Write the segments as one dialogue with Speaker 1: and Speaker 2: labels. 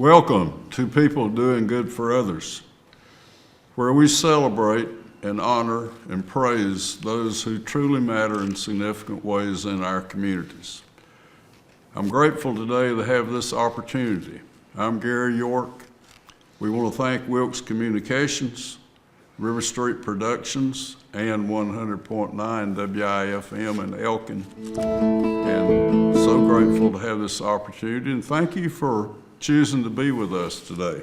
Speaker 1: Welcome to People Doing Good for Others, where we celebrate and honor and praise those who truly matter in significant ways in our communities. I'm grateful today to have this opportunity. I'm Gary York. We want to thank Wilkes Communications, River Street Productions, and 100.9 WIFM in Elkin. And so grateful to have this opportunity, and thank you for choosing to be with us today.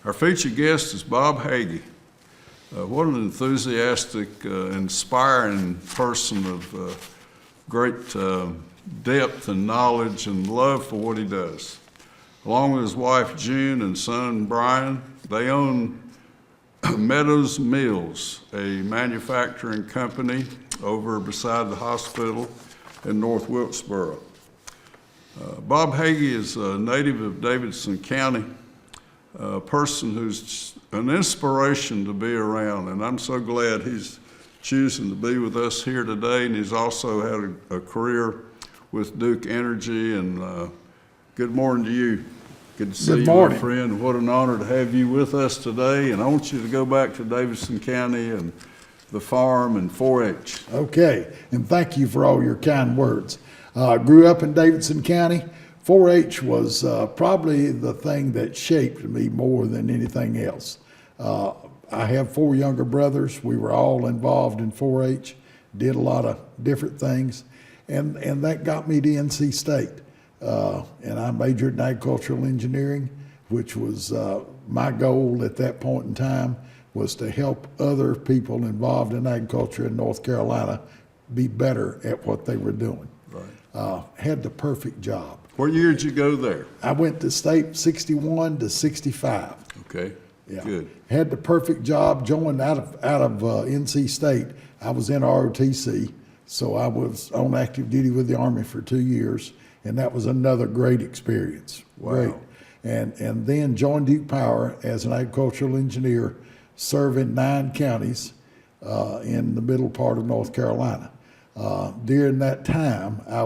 Speaker 1: Our featured guest is Bob Hege. What an enthusiastic, inspiring person of great depth and knowledge and love for what he does. Along with his wife June and son Brian, they own Meadows Mills, a manufacturing company over beside the hospital in North Wilkesboro. Bob Hege is a native of Davidson County, a person who's an inspiration to be around, and I'm so glad he's choosing to be with us here today, and he's also had a career with Duke Energy, and good morning to you. Good to see you, my friend. What an honor to have you with us today, and I want you to go back to Davidson County and the farm and 4-H.
Speaker 2: Okay, and thank you for all your kind words. Grew up in Davidson County. 4-H was probably the thing that shaped me more than anything else. I have 4 younger brothers. We were all involved in 4-H, did a lot of different things, and that got me to NC State. And I majored in agricultural engineering, which was my goal at that point in time, was to help other people involved in agriculture in North Carolina be better at what they were doing. Right. Had the perfect job.
Speaker 1: What year did you go there?
Speaker 2: I went to state 61 to 65.
Speaker 1: Okay, yeah. Good.
Speaker 2: Had the perfect job, joined out of NC State. I was in ROTC, so I was on active duty with the Army for 2 years, and that was another great experience.
Speaker 1: Wow.
Speaker 2: Great. And then joined Duke Power as an agricultural engineer, serving 9 counties in the middle part of North Carolina. During that time, I,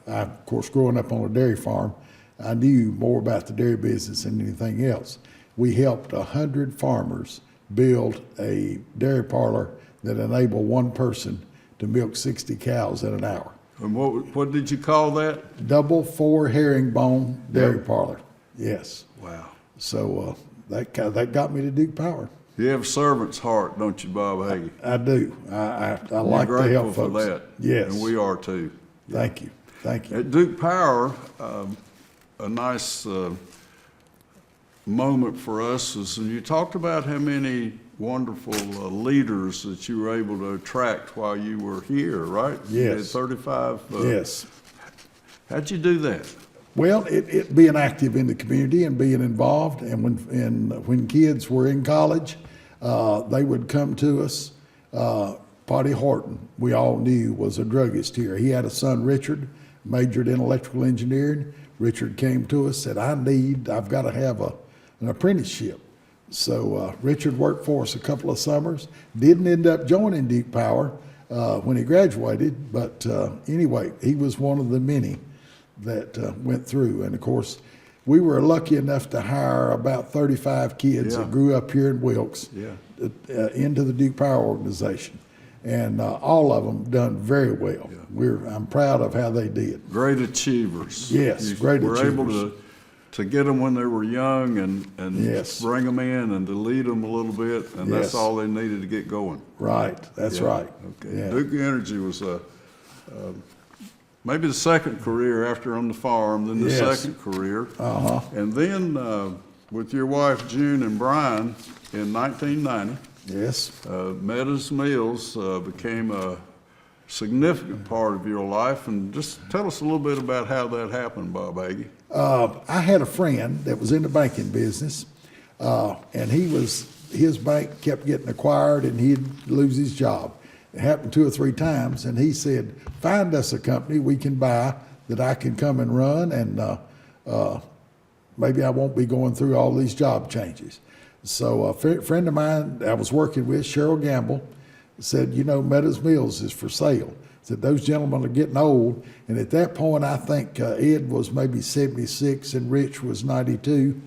Speaker 2: of course, growing up on a dairy farm, I knew more about the dairy business than anything else. We helped 100 farmers build a dairy parlor that enabled one person to milk 60 cows in an hour.
Speaker 1: And what did you call that?
Speaker 2: Double 4 herringbone dairy parlor. Yes.
Speaker 1: Wow.
Speaker 2: So that got me to Duke Power.
Speaker 1: You have a servant's heart, don't you, Bob Hege?
Speaker 2: I do. I like to help folks.
Speaker 1: For that.
Speaker 2: Yes.
Speaker 1: And we are too.
Speaker 2: Thank you. Thank you.
Speaker 1: At Duke Power, a nice moment for us is, and you talked about how many wonderful leaders that you were able to attract while you were here, right?
Speaker 2: Yes.
Speaker 1: You had 35.
Speaker 2: Yes.
Speaker 1: How'd you do that?
Speaker 2: Well, it being active in the community and being involved, and when kids were in college, they would come to us. Potty Horton, we all knew, was a druggist here. He had a son, Richard, majored in electrical engineering. Richard came to us, said, I've got to have an apprenticeship. So Richard worked for us a couple of summers, didn't end up joining Duke Power when he graduated, but anyway, he was one of the many that went through. And of course, we were lucky enough to hire about 35 kids that grew up here in Wilkes into the Duke Power organization. And all of them done very well. Yeah. I'm proud of how they did.
Speaker 1: Great achievers.
Speaker 2: Yes, great achievers.
Speaker 1: We're able to get them when they were young and bring them in and to lead them a little bit, and that's all they needed to get going.
Speaker 2: Right, that's right.
Speaker 1: Okay. Yeah. Duke Energy was maybe the second career after on the farm, then the second career.
Speaker 2: Uh-huh.
Speaker 1: And then with your wife June and Brian in 1990, Meadows Mills became a significant part of your life. And just tell us a little bit about how that happened, Bob Hege.
Speaker 2: I had a friend that was in the banking business, and his bank kept getting acquired, and he'd lose his job. It happened 2 or 3 times, and he said, find us a company we can buy that I can come and run, and maybe I won't be going through all these job changes. So a friend of mine I was working with, Cheryl Gamble, said, Meadows Mills is for sale. Said, those gentlemen are getting old. And at that point, I think Ed was maybe 76 and Rich was 92.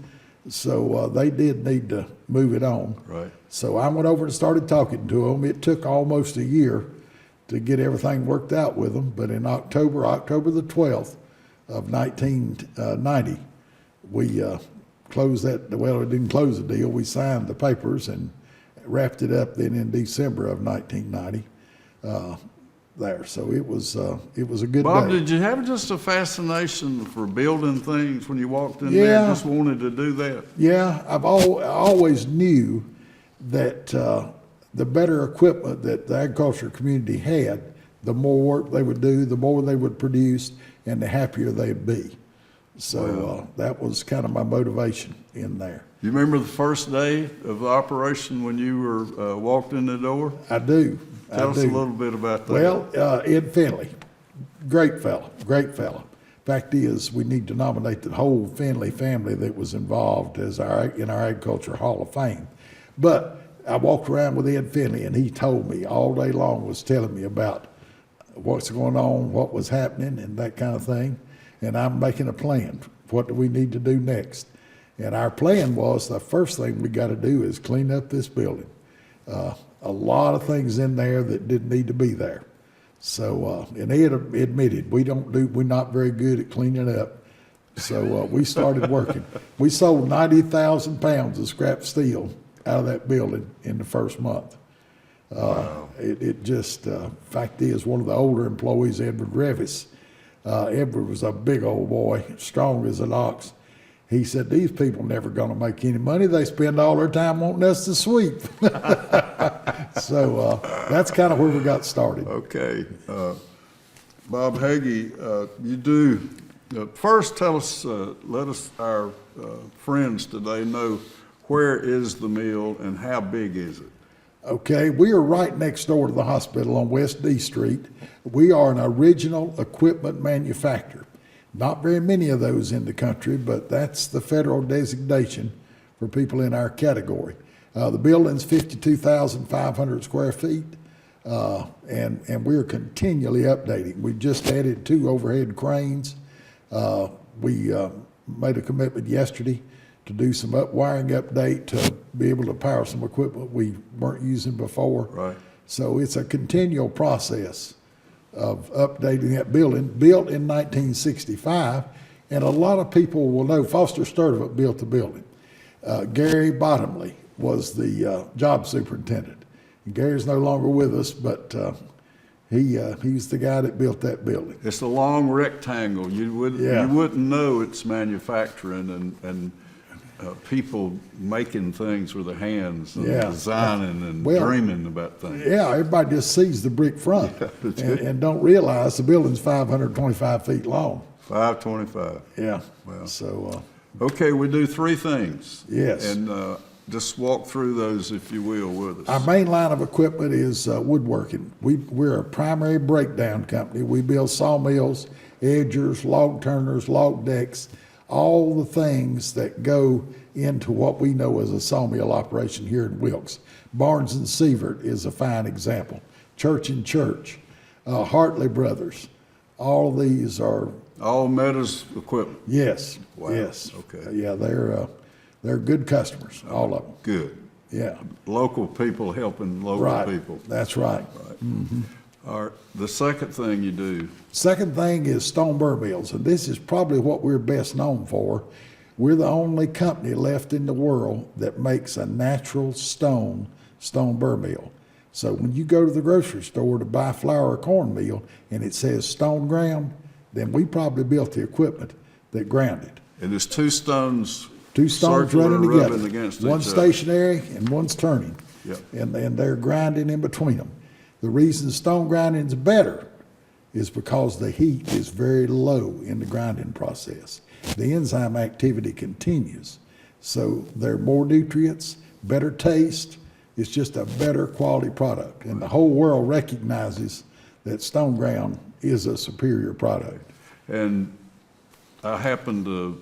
Speaker 2: So they did need to move it on.
Speaker 1: Right.
Speaker 2: So I went over and started talking to them. It took almost a year to get everything worked out with them. But in October the 12th of 1990, we closed that. Well, we didn't close the deal. We signed the papers and wrapped it up then in December of 1990 there. So it was a good
Speaker 1: Bob,
Speaker 2: day.
Speaker 1: did you have just a fascination for building things when you walked in
Speaker 2: Yeah.
Speaker 1: there? Just wanted to do that?
Speaker 2: Yeah, I always knew that the better equipment that the agriculture community had, the more work they would do, the more they would produce, and the happier they'd be. So that was kind of my motivation in there.
Speaker 1: You remember the first day of the operation when you were walked in the door?
Speaker 2: I do.
Speaker 1: Tell us a little bit about that.
Speaker 2: Well, Ed Finley, great fella. Fact is, we need to nominate the whole Finley family that was involved as in our Agriculture Hall of Fame. But I walked around with Ed Finley, and he told me all day long, was telling me about what's going on, what was happening, and that kind of thing. And I'm making a plan. What do we need to do next? And our plan was the first thing we got to do is clean up this building. A lot of things in there that didn't need to be there. So, and Ed admitted we're not very good at cleaning up. So we started working. We sold 90,000 pounds of scrap steel out of that building in the first month.
Speaker 1: Wow.
Speaker 2: It just, fact is, one of the older employees, Edward Revis, Edward was a big old boy, strong as an ox. He said, these people never going to make any money. They spend all their time wanting us to sweep. So that's kind of where we got started.
Speaker 1: Okay. Bob Hege, you do, first tell us, let us, our friends today know, where is the mill and how big is it?
Speaker 2: Okay, we are right next door to the hospital on West D Street. We are an original equipment manufacturer. Not very many of those in the country, but that's the federal designation for people in our category. The building's 52,500 square feet, and we're continually updating. We just added 2 overhead cranes. We made a commitment yesterday to do some wiring update to be able to power some equipment we weren't using before.
Speaker 1: Right.
Speaker 2: So it's a continual process of updating that building, built in 1965, and a lot of people will know Foster Sturdivant built the building. Gary Bottomley was the job superintendent. And Gary's no longer with us, but he's the guy that built that building.
Speaker 1: It's a long rectangle. You wouldn't know it's manufacturing and people making things with their hands and designing and dreaming about things.
Speaker 2: Yeah, everybody just sees the brick front and don't realize the building's 525 feet long.
Speaker 1: 525.
Speaker 2: Yeah.
Speaker 1: Wow.
Speaker 2: So.
Speaker 1: Okay, we do 3 things.
Speaker 2: Yes.
Speaker 1: And just walk through those, if you will, with us.
Speaker 2: Our main line of equipment is woodworking. We're a primary breakdown company. We build sawmills, edgers, log turners, log decks, all the things that go into what we know as a sawmill operation here in Wilkes. Barnes and Sievert is a fine example. Church and Church, Hartley Brothers, all of these are.
Speaker 1: All Meadows equipment?
Speaker 2: Yes.
Speaker 1: Wow.
Speaker 2: Yes.
Speaker 1: Okay.
Speaker 2: Yeah, they're good customers, all of them.
Speaker 1: Good.
Speaker 2: Yeah.
Speaker 1: Local people helping local people.
Speaker 2: That's right.
Speaker 1: Right. Mm-hmm. All right. The second thing you do.
Speaker 2: Second thing is stone burr mills, and this is probably what we're best known for. We're the only company left in the world that makes a natural stone burr mill. So when you go to the grocery store to buy flour or cornmeal and it says stone ground, then we probably built the equipment that ground it.
Speaker 1: And there's 2 stones.
Speaker 2: 2 stones
Speaker 1: circular
Speaker 2: running
Speaker 1: rubbing
Speaker 2: together.
Speaker 1: against
Speaker 2: One
Speaker 1: each other.
Speaker 2: stationary and one's turning.
Speaker 1: Yep.
Speaker 2: And they're grinding in between them. The reason stone grinding is better is because the heat is very low in the grinding process. The enzyme activity continues. So there are more nutrients, better taste. It's just a better quality product. And the whole world recognizes that stone ground is a superior product.
Speaker 1: And I happened to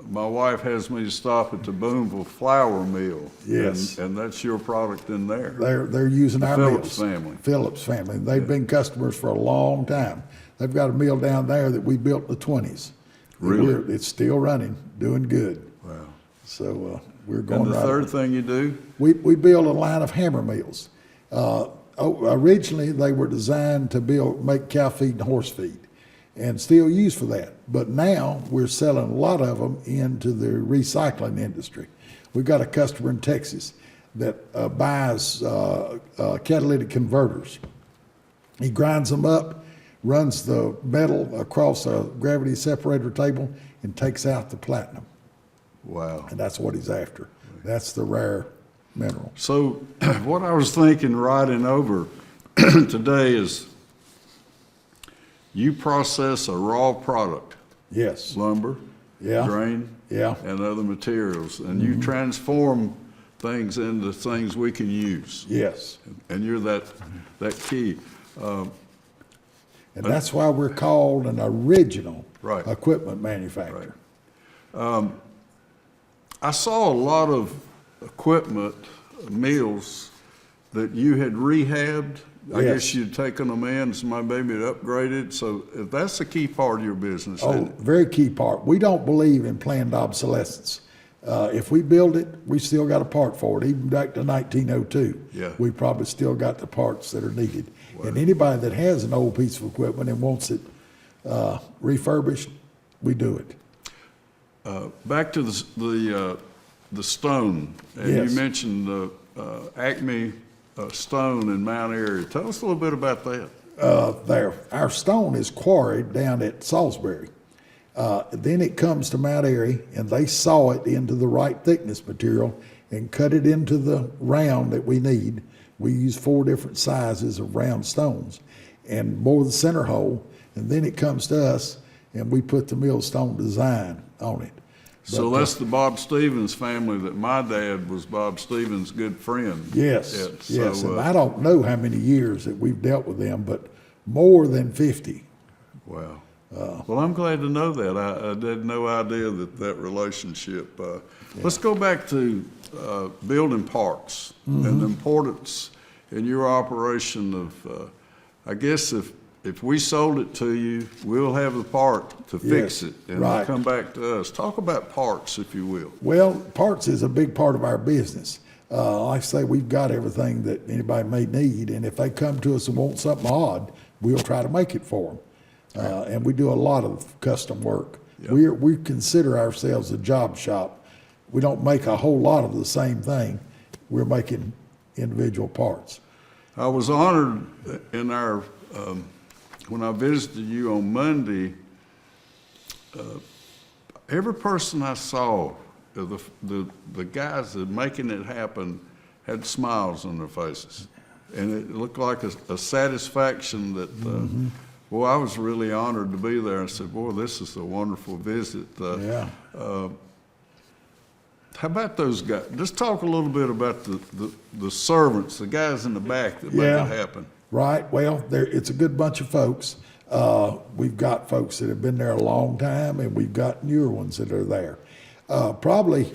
Speaker 1: my wife has me stop at the Boonville Flour Mill.
Speaker 2: Yes.
Speaker 1: And that's your product in there.
Speaker 2: They're using our
Speaker 1: Phillips
Speaker 2: mills.
Speaker 1: family.
Speaker 2: Phillips family. They've been customers for a long time. They've got a mill down there that we built in the 20s.
Speaker 1: Really?
Speaker 2: It's still running, doing good.
Speaker 1: Wow.
Speaker 2: So we're going
Speaker 1: And the
Speaker 2: right
Speaker 1: third
Speaker 2: on.
Speaker 1: thing you do?
Speaker 2: We build a line of hammer mills. Originally, they were designed to make cow feed and horse feed, and still used for that. But now we're selling a lot of them into the recycling industry. We've got a customer in Texas that buys catalytic converters. He grinds them up, runs the metal across a gravity separator table, and takes out the platinum.
Speaker 1: Wow.
Speaker 2: And that's what he's after. That's the rare mineral.
Speaker 1: So what I was thinking riding over today is you process a raw product,
Speaker 2: Yes.
Speaker 1: lumber,
Speaker 2: Yeah.
Speaker 1: grain,
Speaker 2: Yeah.
Speaker 1: and other materials, and you transform things into things we can use.
Speaker 2: Yes.
Speaker 1: And you're that key.
Speaker 2: And that's why we're called an original
Speaker 1: Right.
Speaker 2: equipment manufacturer.
Speaker 1: I saw a lot of equipment, mills that you had rehabbed. I
Speaker 2: Yes.
Speaker 1: guess you'd taken them in, somebody maybe had upgraded. So that's a key part of your business, isn't
Speaker 2: Oh,
Speaker 1: it?
Speaker 2: very key part. We don't believe in planned obsolescence. If we build it, we still got a part for it, even back to 1902.
Speaker 1: Yeah.
Speaker 2: We probably still got the parts that are needed. And anybody that has an old piece of equipment and wants it refurbished, we do it.
Speaker 1: Back to the stone, and
Speaker 2: Yes.
Speaker 1: you mentioned the Acme stone in Mount Airy. Tell us a little bit about that.
Speaker 2: Our stone is quarried down at Salisbury. Then it comes to Mount Airy, and they saw it into the right thickness material and cut it into the round that we need. We use 4 different sizes of round stones and bore the center hole, and then it comes to us, and we put the millstone design on it.
Speaker 1: So
Speaker 2: But,
Speaker 1: that's the Bob Stevens family that my dad was Bob Stevens' good friend.
Speaker 2: Yes,
Speaker 1: Yeah,
Speaker 2: yes,
Speaker 1: so,
Speaker 2: and I don't know how many years that we've dealt with them, but more than 50.
Speaker 1: Wow. Well, I'm glad to know that. I had no idea that relationship. Let's go back to building parts and the importance in your operation of, I guess if we sold it to you, we'll have the part to fix
Speaker 2: Yes,
Speaker 1: it and
Speaker 2: right.
Speaker 1: it'll come back to us. Talk about parts, if you will.
Speaker 2: Well, parts is a big part of our business. Like I say, we've got everything that anybody may need, and if they come to us and want something odd, we'll try to make it for them. And we do a lot of custom work.
Speaker 1: Yep.
Speaker 2: We consider ourselves a job shop. We don't make a whole lot of the same thing. We're making individual parts.
Speaker 1: I was honored in our, when I visited you on Monday, every person I saw, the guys that making it happen had smiles on their faces. And it looked like a satisfaction that, boy, I was really honored to be there. I said, boy, this is a wonderful visit.
Speaker 2: Yeah.
Speaker 1: How about those guys? Just talk a little bit about the servants, the guys in the back that make
Speaker 2: Yeah.
Speaker 1: it happen.
Speaker 2: Right. Well, it's a good bunch of folks. We've got folks that have been there a long time, and we've got newer ones that are there. Probably,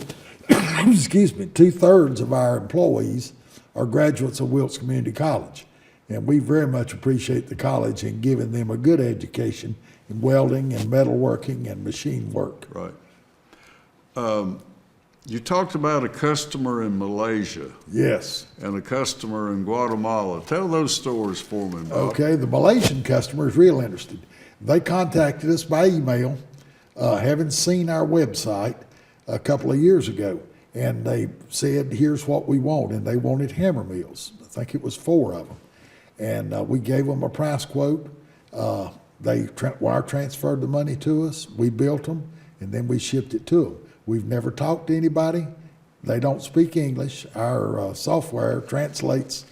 Speaker 2: excuse me, 2/3 of our employees are graduates of Wilkes Community College, and we very much appreciate the college in giving them a good education in welding and metalworking and machine work.
Speaker 1: Right. You talked about a customer in Malaysia
Speaker 2: Yes.
Speaker 1: and a customer in Guatemala. Tell those stories for me, Bob.
Speaker 2: Okay, the Malaysian customer is real interested. They contacted us by email, having seen our website a couple of years ago, and they said, here's what we want, and they wanted hammer mills. I think it was 4 of them. And we gave them a price quote. They wire transferred the money to us, we built them, and then we shipped it to them. We've never talked to anybody. They don't speak English. Our software translates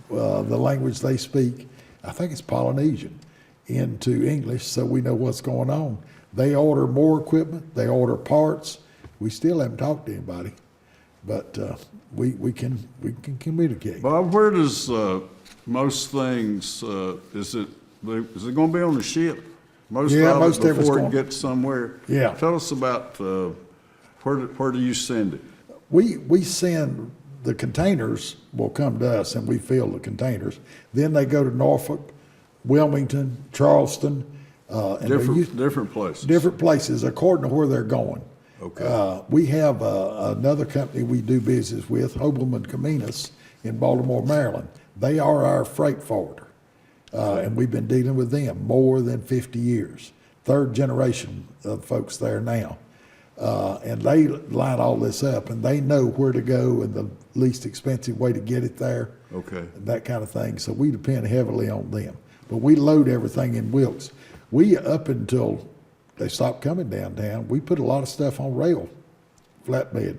Speaker 2: the language they speak, I think it's Polynesian, into English so we know what's going on. They order more equipment, they order parts. We still haven't talked to anybody, but we can communicate.
Speaker 1: Bob, where does most things, is it going to be on the ship? Most
Speaker 2: Yeah,
Speaker 1: of
Speaker 2: most
Speaker 1: it
Speaker 2: of it's
Speaker 1: before it
Speaker 2: going-
Speaker 1: gets somewhere.
Speaker 2: Yeah.
Speaker 1: Tell us about, where do you send it?
Speaker 2: We send, the containers will come to us and we fill the containers. Then they go to Norfolk, Wilmington, Charleston, and they're
Speaker 1: Different places.
Speaker 2: different places according to where they're going.
Speaker 1: Okay.
Speaker 2: We have another company we do business with, Hobelman and Caminas in Baltimore, Maryland. They are our freight forwarder. And we've been dealing with them more than 50 years. Third generation of folks there now. And they line all this up and they know where to go and the least expensive way to get it there.
Speaker 1: Okay.
Speaker 2: And that kind of thing. So we depend heavily on them. But we load everything in Wilkes. We, up until they stopped coming downtown, we put a lot of stuff on rail, flatbed,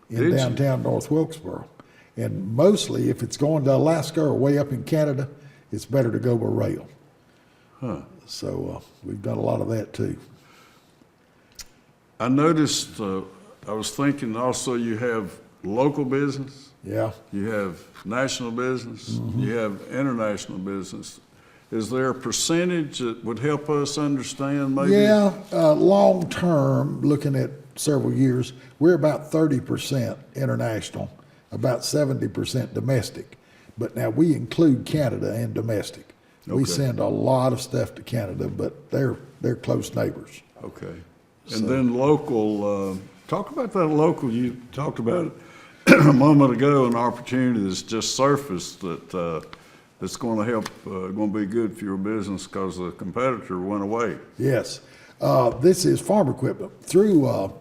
Speaker 2: in
Speaker 1: Did you?
Speaker 2: downtown North Wilkesboro. And mostly, if it's going to Alaska or way up in Canada, it's better to go by rail.
Speaker 1: Huh.
Speaker 2: So we've done a lot of that too.
Speaker 1: I noticed, I was thinking also you have local business,
Speaker 2: Yeah.
Speaker 1: you have national business,
Speaker 2: Mm-hmm.
Speaker 1: you have international business. Is there a percentage that would help us understand maybe?
Speaker 2: Yeah, long term, looking at several years, we're about 30% international, about 70% domestic. But now we include Canada and domestic. We
Speaker 1: Okay.
Speaker 2: send a lot of stuff to Canada, but they're close neighbors.
Speaker 1: Okay.
Speaker 2: So-
Speaker 1: And then local, talk about that local, you talked about it a moment ago, an opportunity that's just surfaced that's going to help, going to be good for your business because the competitor went away.
Speaker 2: Yes. This is farm equipment. Through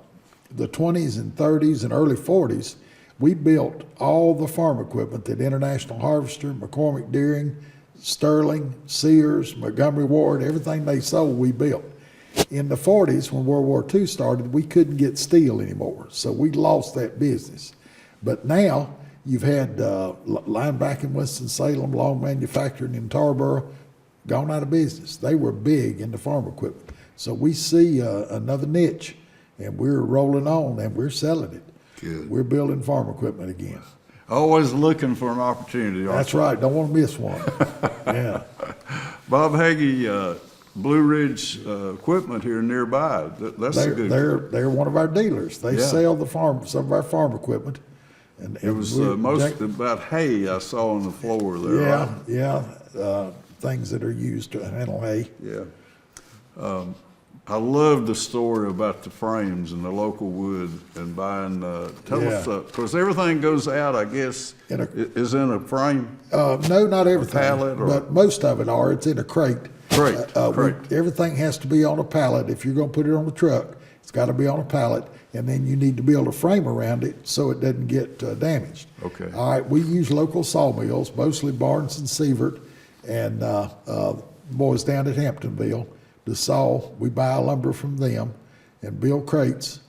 Speaker 2: the 20s and 30s and early 40s, we built all the farm equipment that International Harvester, McCormick Deering, Sterling, Sears, Montgomery Ward, everything they sold, we built. In the 40s, when World War II started, we couldn't get steel anymore, so we lost that business. But now, you've had Lineback in Winston-Salem, Long Manufacturing in Tarboro, gone out of business. They were big in the farm equipment. So we see another niche, and we're rolling on, and we're selling it.
Speaker 1: Good.
Speaker 2: We're building farm equipment again.
Speaker 1: Always looking for an opportunity. aren't
Speaker 2: That's
Speaker 1: you?
Speaker 2: right, don't want to miss one. Yeah.
Speaker 1: Bob Hege, Blue Ridge Equipment here nearby, that's a good.
Speaker 2: They're one of our dealers. They
Speaker 1: Yeah.
Speaker 2: sell some of our farm equipment. And
Speaker 1: It was
Speaker 2: we're-
Speaker 1: most about hay I saw on the floor there, right?
Speaker 2: Yeah, things that are used to handle hay.
Speaker 1: Yeah. I love the story about the frames and the local wood and buying, tell us,
Speaker 2: Yeah.
Speaker 1: because everything goes out, I guess,
Speaker 2: In a-
Speaker 1: is in a frame?
Speaker 2: No, not everything,
Speaker 1: pallet or-
Speaker 2: but most of it are. It's in a crate.
Speaker 1: Crate, crate.
Speaker 2: Everything has to be on a pallet. If you're going to put it on a truck, it's got to be on a pallet, and then you need to build a frame around it so it doesn't get damaged.
Speaker 1: Okay.
Speaker 2: All right, we use local sawmills, mostly Barnes and Sievert, and boys down at Hamptonville to saw. We buy lumber from them and build crates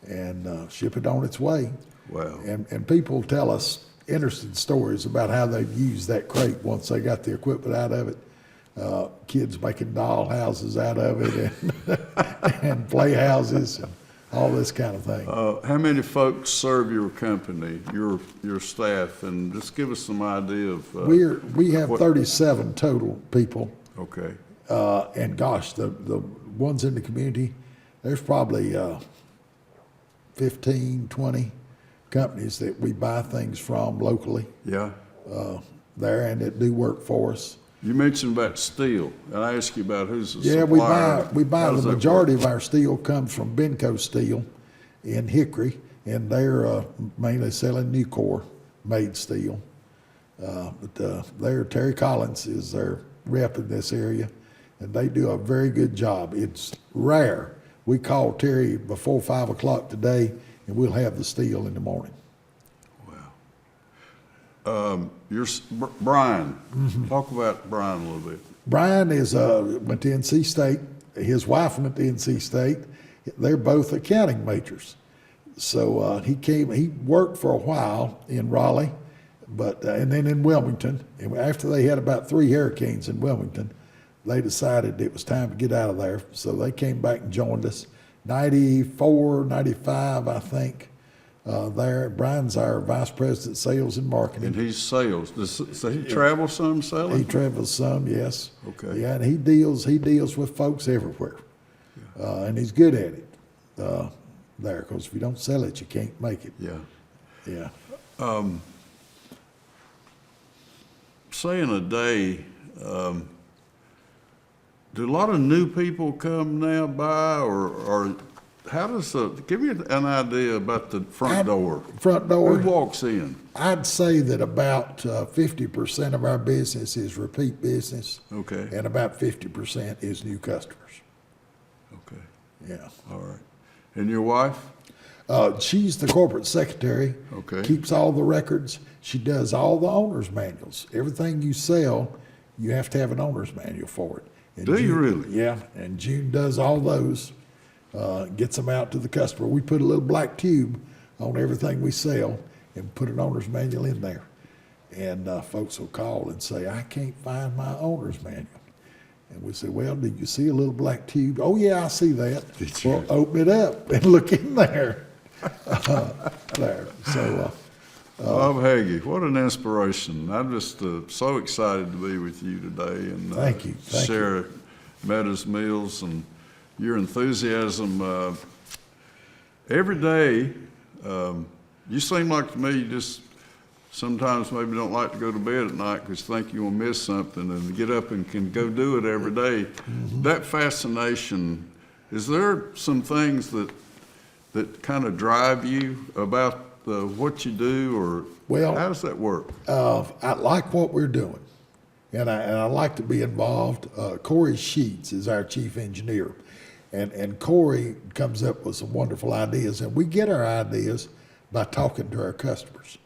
Speaker 2: and ship it on its way.
Speaker 1: Wow.
Speaker 2: And people tell us interesting stories about how they've used that crate once they got the equipment out of it. Kids making doll houses out of it and playhouses and all this kind of thing.
Speaker 1: How many folks serve your company, your staff, and just give us some idea of.
Speaker 2: We have
Speaker 1: what-
Speaker 2: 37 total people.
Speaker 1: Okay.
Speaker 2: And gosh, the ones in the community, there's probably 15, 20 companies that we buy things from locally
Speaker 1: Yeah.
Speaker 2: there and that do work for us.
Speaker 1: You mentioned about steel, and I asked you about who's the
Speaker 2: Yeah,
Speaker 1: supplier.
Speaker 2: we buy
Speaker 1: How
Speaker 2: the
Speaker 1: does that
Speaker 2: majority
Speaker 1: work?
Speaker 2: of our steel comes from Benco Steel in Hickory, and they're mainly selling Nucor made steel. But Terry Collins is their rep in this area, and they do a very good job. It's rare. We call Terry before 5 o'clock today, and we'll have the steel in the morning.
Speaker 1: Brian,
Speaker 2: Mm-hmm.
Speaker 1: talk about Brian a little bit.
Speaker 2: Brian went to NC State. His wife went to NC State. They're both accounting majors. So he worked for a while in Raleigh, and then in Wilmington. And after they had about 3 hurricanes in Wilmington, they decided it was time to get out of there. So they came back and joined us. 94, 95, I think. there. Brian's our vice president, sales and marketing.
Speaker 1: And he's sales. So he travel some selling?
Speaker 2: He travels some, yes.
Speaker 1: Okay.
Speaker 2: Yeah, and he deals with folks everywhere, and he's good at it. There, because if you don't sell it, you can't make it.
Speaker 1: Yeah.
Speaker 2: Yeah.
Speaker 1: Say in a day, do a lot of new people come now by, or how does give me an idea about the front door?
Speaker 2: Front door.
Speaker 1: Who walks in?
Speaker 2: I'd say that about 50% of our business is repeat business.
Speaker 1: Okay.
Speaker 2: And about 50% is new customers.
Speaker 1: Okay.
Speaker 2: Yeah.
Speaker 1: All right. And your wife?
Speaker 2: She's the corporate secretary.
Speaker 1: Okay.
Speaker 2: Keeps all the records. She does all the owner's manuals. Everything you sell, you have to have an owner's manual for it. And
Speaker 1: Do you
Speaker 2: June-
Speaker 1: really?
Speaker 2: Yeah, and June does all those, gets them out to the customer. We put a little black tube on everything we sell and put an owner's manual in there. And folks will call and say, I can't find my owner's manual. And we say, well, did you see a little black tube? Oh, yeah, I see that.
Speaker 1: Did you?
Speaker 2: Well, open it up and look in there. There. So,
Speaker 1: Bob Hege, what an inspiration. I'm just so excited to be with you today and
Speaker 2: Thank you. Thank
Speaker 1: share Meadows Mills and your enthusiasm. Every day, you seem like to me you just sometimes maybe don't like to go to bed at night because you think you'll miss something and to get up and can go do it every day. That fascination, is there some things that kind of drive you about what you do, or
Speaker 2: Well,
Speaker 1: how does that work?
Speaker 2: I like what we're doing, and I like to be involved. Corey Sheets is our chief engineer, and Corey comes up with some wonderful ideas, and we get our ideas by talking to our customers.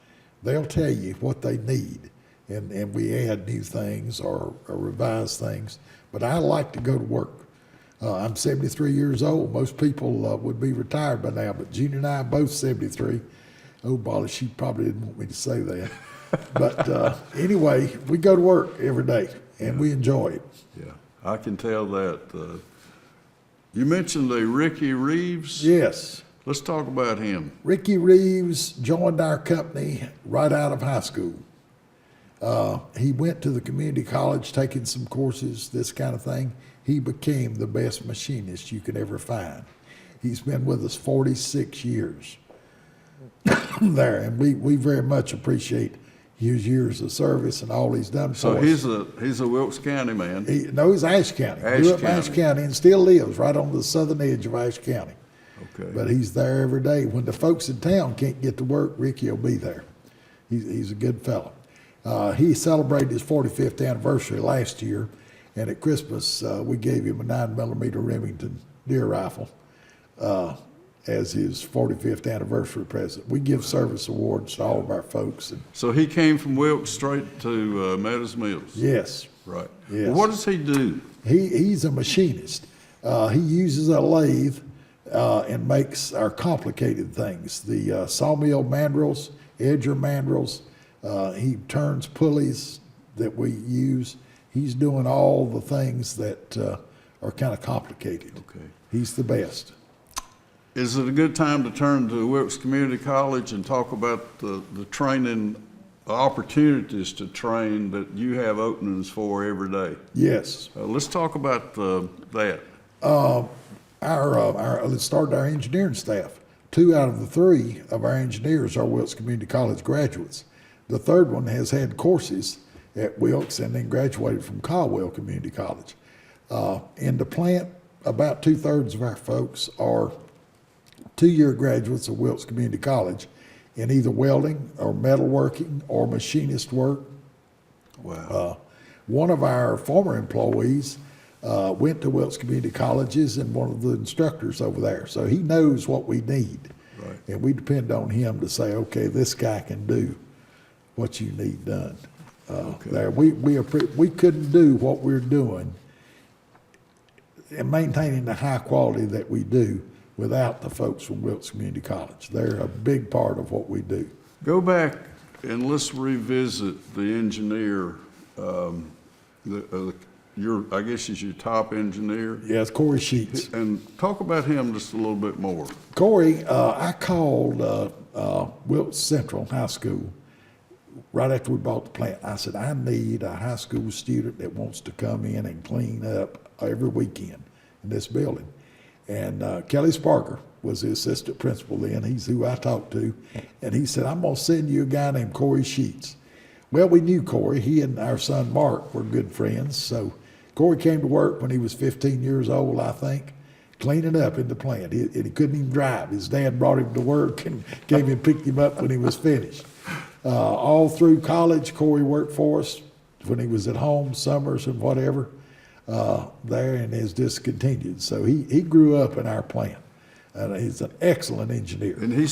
Speaker 2: They'll tell you what they need, and we add new things or revise things. But I like to go to work. I'm 73 years old. Most people would be retired by now, but Junior and I are both 73. Oh, Molly, she probably didn't want me to say that. But anyway, we go to work every day, and we enjoy it.
Speaker 1: Yeah, I can tell that. You mentioned Ricky Reeves.
Speaker 2: Yes.
Speaker 1: Let's talk about him.
Speaker 2: Ricky Reeves joined our company right out of high school. He went to the community college taking some courses, this kind of thing. He became the best machinist you could ever find. He's been with us 46 years there, and we very much appreciate his years of service and all he's done for us.
Speaker 1: So he's a Wilkes County man.
Speaker 2: He's Ashe County. Grew up in Ashe County and still lives right on the southern edge of Ashe County.
Speaker 1: Okay.
Speaker 2: But he's there every day. When the folks in town can't get to work, Ricky will be there. He's a good fellow. He celebrated his 45th anniversary last year, and at Christmas we gave him a 9mm Remington deer rifle as his 45th anniversary present. We give service awards to all of our folks. And
Speaker 1: So he came from Wilkes straight to Meadows Mills.
Speaker 2: yes,
Speaker 1: Right.
Speaker 2: Yes.
Speaker 1: Well, what does he do?
Speaker 2: he's a machinist. He uses a lathe and makes our complicated things. The sawmill mandrels, edger mandrels. He turns pulleys that we use. He's doing all the things that are kind of complicated.
Speaker 1: Okay.
Speaker 2: He's the best.
Speaker 1: Is it a good time to turn to Wilkes Community College and talk about the training opportunities to train that you have openings for every day?
Speaker 2: Yes.
Speaker 1: Let's talk about that.
Speaker 2: Let's start our engineering staff. 2 out of the 3 of our engineers are Wilkes Community College graduates. The third one has had courses at Wilkes and then graduated from Caldwell Community College. In the plant, about 2/3 of our folks are 2-year graduates of Wilkes Community College in either welding or metalworking or machinist work.
Speaker 1: Wow.
Speaker 2: One of our former employees went to Wilkes Community Colleges and one of the instructors over there. So he knows what we need.
Speaker 1: Right.
Speaker 2: And we depend on him to say, okay, this guy can do what you need done.
Speaker 1: Okay.
Speaker 2: There, we couldn't do what we're doing and maintaining the high quality that we do without the folks from Wilkes Community College. They're a big part of what we do.
Speaker 1: Go back and let's revisit the engineer, I guess he's your top engineer.
Speaker 2: Yes, Corey Sheets.
Speaker 1: And talk about him just a little bit more.
Speaker 2: Corey, I called Wilkes Central High School right after we bought the plant. I said, I need a high school student that wants to come in and clean up every weekend in this building. And Kelly Sparker was the assistant principal then. He's who I talked to. And he said, I'm going to send you a guy named Corey Sheets. Well, we knew Corey. He and our son Mark were good friends. So Corey came to work when he was 15 years old, I think, cleaning up in the plant. He couldn't even drive. His dad brought him to work and came and picked him up when he was finished. All through college, Corey worked for us when he was at home, summers and whatever, there, and has just continued. So he grew up in our plant. He's an excellent engineer.
Speaker 1: And he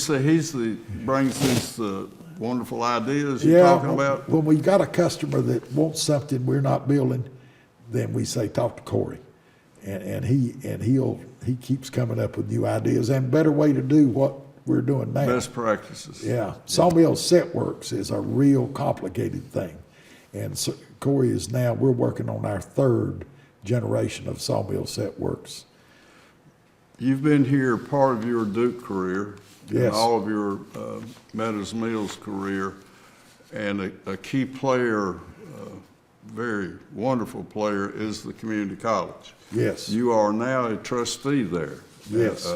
Speaker 1: brings these wonderful ideas you're talking about?
Speaker 2: When we got a customer that wants something we're not building, then we say, talk to Corey. And he keeps coming up with new ideas and better way to do what we're doing now.
Speaker 1: Best practices.
Speaker 2: Yeah. Sawmill set works is a real complicated thing. And so Corey we're working on our third generation of sawmill set works.
Speaker 1: You've been here part of your Duke career,
Speaker 2: Yes.
Speaker 1: and all of your Meadows Mills career, and a key player, very wonderful player, is the community college.
Speaker 2: Yes.
Speaker 1: You are now a trustee there.
Speaker 2: Yes.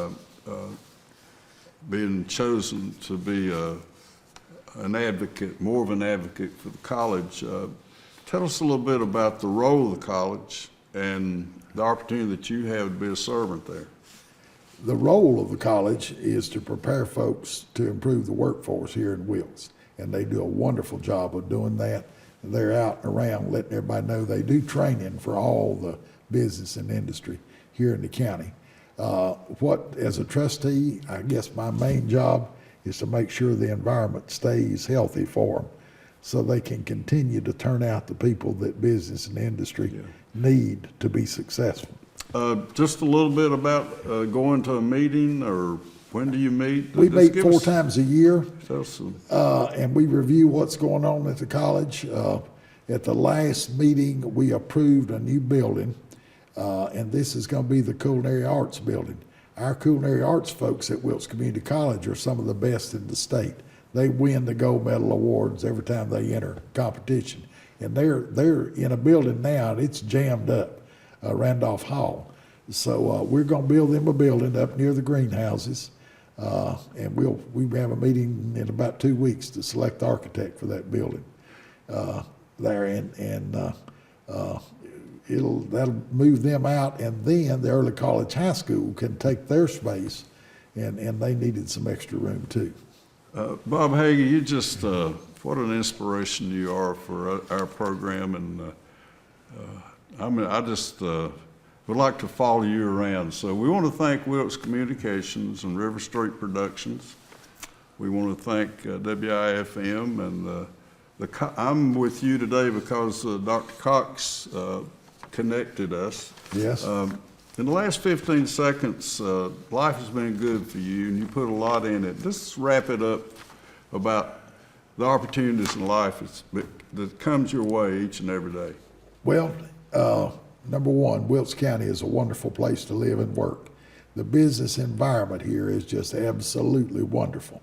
Speaker 1: Being chosen to be an advocate, more of an advocate for the college. Tell us a little bit about the role of the college and the opportunity that you have to be a servant there.
Speaker 2: The role of the college is to prepare folks to improve the workforce here in Wilkes, and they do a wonderful job of doing that. They're out and around letting everybody know they do training for all the business and industry here in the county. As a trustee, I guess my main job is to make sure the environment stays healthy for them so they can continue to turn out the people that business and industry need to be successful.
Speaker 1: Just a little bit about going to a meeting, or when do you meet?
Speaker 2: We meet 4 times a year, and we review what's going on at the college. At the last meeting, we approved a new building, and this is going to be the Culinary Arts building. Our Culinary Arts folks at Wilkes Community College are some of the best in the state. They win the gold medal awards every time they enter competition, and they're in a building now, and it's jammed up. Randolph Hall. So we're going to build them a building up near the greenhouses, and we have a meeting in about 2 weeks to select the architect for that building there, and that'll move them out, and then the early college high school can take their space, and they needed some extra room too.
Speaker 1: Bob Hege, you just what an inspiration you are for our program, and I just would like to follow you around. So we want to thank Wilkes Communications and River Street Productions. We want to thank WIFM, and I'm with you today because Dr. Cox connected us.
Speaker 2: Yes.
Speaker 1: In the last 15 seconds, life has been good for you, and you put a lot in it. Just wrap it up about the opportunities in life that comes your way each and every day.
Speaker 2: Well, number one, Wilkes County is a wonderful place to live and work. The business environment here is just absolutely wonderful.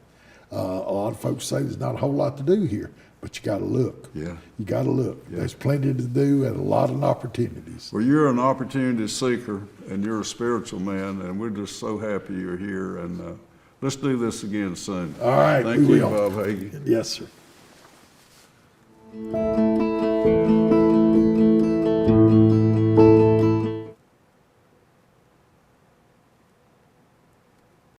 Speaker 2: A lot of folks say there's not a whole lot to do here, but you got to look.
Speaker 1: Yeah.
Speaker 2: You got to look. Yeah. There's plenty to do and a lot of opportunities.
Speaker 1: Well, you're an opportunity seeker, and you're a spiritual man, and we're just so happy you're here. And let's do this again soon.
Speaker 2: All right.
Speaker 1: Thank you, Bob Hege.
Speaker 2: Yes, sir.